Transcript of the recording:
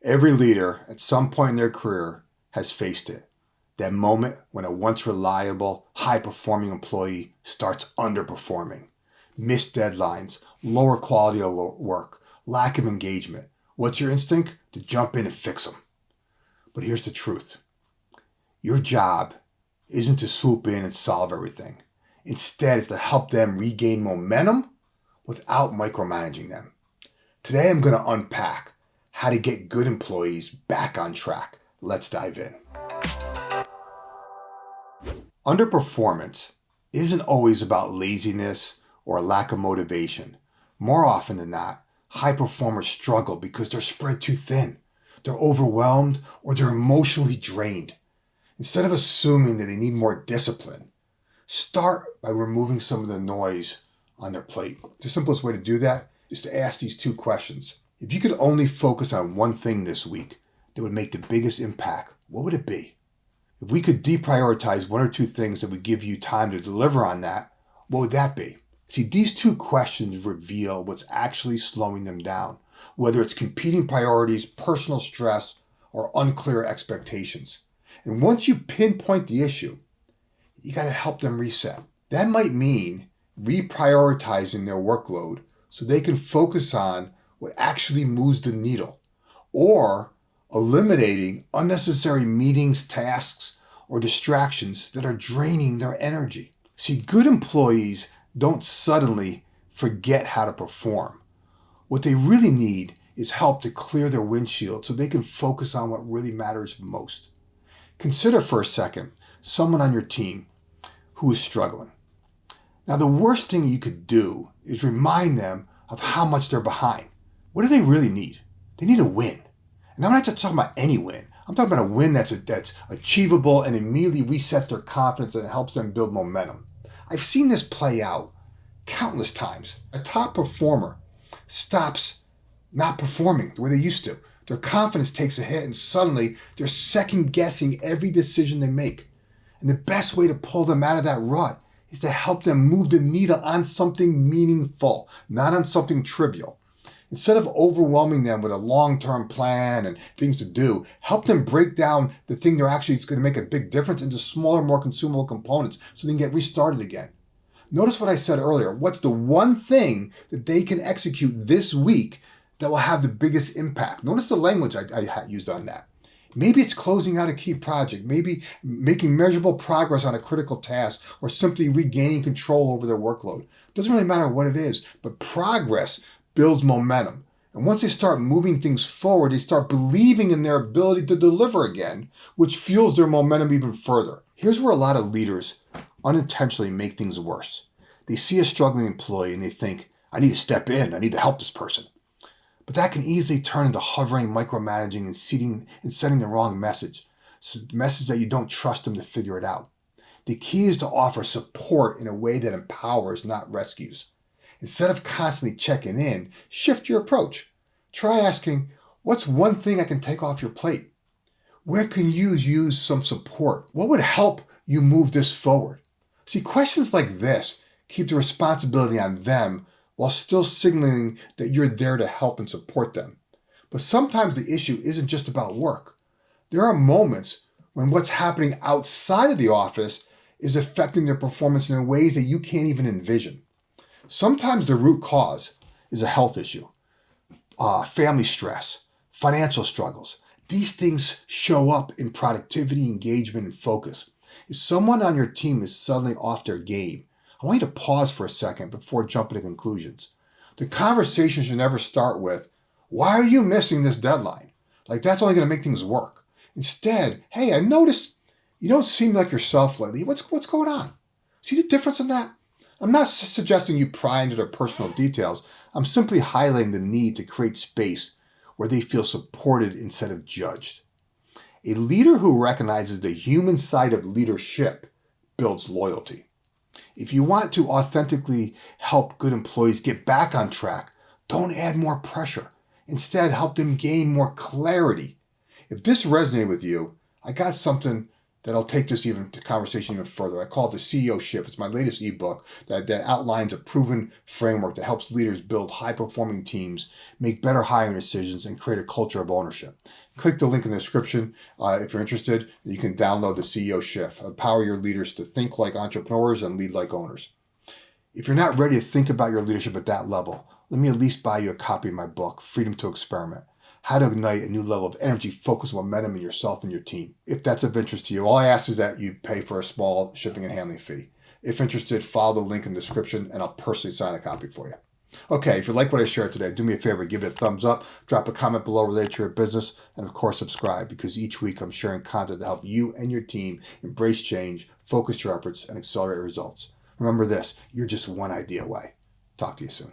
Every leader at some point in their career has faced it. That moment when a once reliable, high performing employee starts underperforming. Missed deadlines, lower quality of work, lack of engagement. What's your instinct? To jump in and fix them. But here's the truth. Your job isn't to swoop in and solve everything. Instead, it's to help them regain momentum without micromanaging them. Today, I'm going to unpack how to get good employees back on track. Let's dive in. Underperformance isn't always about laziness or a lack of motivation. More often than not, high performers struggle because they're spread too thin. They're overwhelmed or they're emotionally drained. Instead of assuming that they need more discipline, start by removing some of the noise on their plate. The simplest way to do that is to ask these two questions. If you could only focus on one thing this week that would make the biggest impact, what would it be? If we could deprioritize one or two things that would give you time to deliver on that, what would that be? See, these two questions reveal what's actually slowing them down, whether it's competing priorities, personal stress, or unclear expectations. And once you pinpoint the issue, you got to help them reset. That might mean reprioritizing their workload so they can focus on what actually moves the needle, or eliminating unnecessary meetings, tasks, or distractions that are draining their energy. See, good employees don't suddenly forget how to perform. What they really need is help to clear their windshield so they can focus on what really matters most. Consider for a second someone on your team who is struggling. Now, the worst thing you could do is remind them of how much they're behind. What do they really need? They need a win. And I'm not just talking about any win. I'm talking about a win that's achievable and immediately resets their confidence and helps them build momentum. I've seen this play out countless times. A top performer stops not performing the way they used to. Their confidence takes a hit and suddenly they're second guessing every decision they make. And the best way to pull them out of that rut is to help them move the needle on something meaningful, not on something trivial. Instead of overwhelming them with a long-term plan and things to do, help them break down the thing they're actually going to make a big difference into smaller, more consumable components so they can get restarted again. Notice what I said earlier. What's the one thing that they can execute this week that will have the biggest impact? Notice the language I used on that. Maybe it's closing out a key project, maybe making measurable progress on a critical task, or simply regaining control over their workload. It doesn't really matter what it is, but progress builds momentum. And once they start moving things forward, they start believing in their ability to deliver again, which fuels their momentum even further. Here's where a lot of leaders unintentionally make things worse. They see a struggling employee and they think, I need to step in, I need to help this person. But that can easily turn into hovering, micromanaging, and sending the wrong message. So the message that you don't trust them to figure it out. The key is to offer support in a way that empowers, not rescues. Instead of constantly checking in, shift your approach. Try asking, what's one thing I can take off your plate? Where can you use some support? What would help you move this forward? See, questions like this keep the responsibility on them while still signaling that you're there to help and support them. But sometimes the issue isn't just about work. There are moments when what's happening outside of the office is affecting their performance in ways that you can't even envision. Sometimes the root cause is a health issue, family stress, financial struggles. These things show up in productivity, engagement, and focus. If someone on your team is suddenly off their game, I want you to pause for a second before jumping to conclusions. The conversation should never start with, why are you missing this deadline? Like that's only going to make things work. Instead, hey, I noticed you don't seem like yourself lately. What's going on? See the difference in that? I'm not suggesting you pry into their personal details. I'm simply highlighting the need to create space where they feel supported instead of judged. A leader who recognizes the human side of leadership builds loyalty. If you want to authentically help good employees get back on track, don't add more pressure. Instead, help them gain more clarity. If this resonated with you, I got something that'll take this conversation even further. I call it the CEO Shift. It's my latest ebook that outlines a proven framework that helps leaders build high-performing teams, make better hiring decisions, and create a culture of ownership. Click the link in the description if you're interested. You can download the CEO Shift. Empower your leaders to think like entrepreneurs and lead like owners. If you're not ready to think about your leadership at that level, let me at least buy you a copy of my book, Freedom to Experiment: How to Ignite a New Level of Energy, Focus, and Momentum in yourself and your team. If that's of interest to you, all I ask is that you pay for a small shipping and handling fee. If interested, follow the link in the description and I'll personally sign a copy for you. Okay, if you like what I shared today, do me a favor, give it a thumbs up, drop a comment below related to your business, and of course subscribe, because each week I'm sharing content to help you and your team embrace change, focus your efforts, and accelerate results. Remember this, you're just one idea away. Talk to you soon.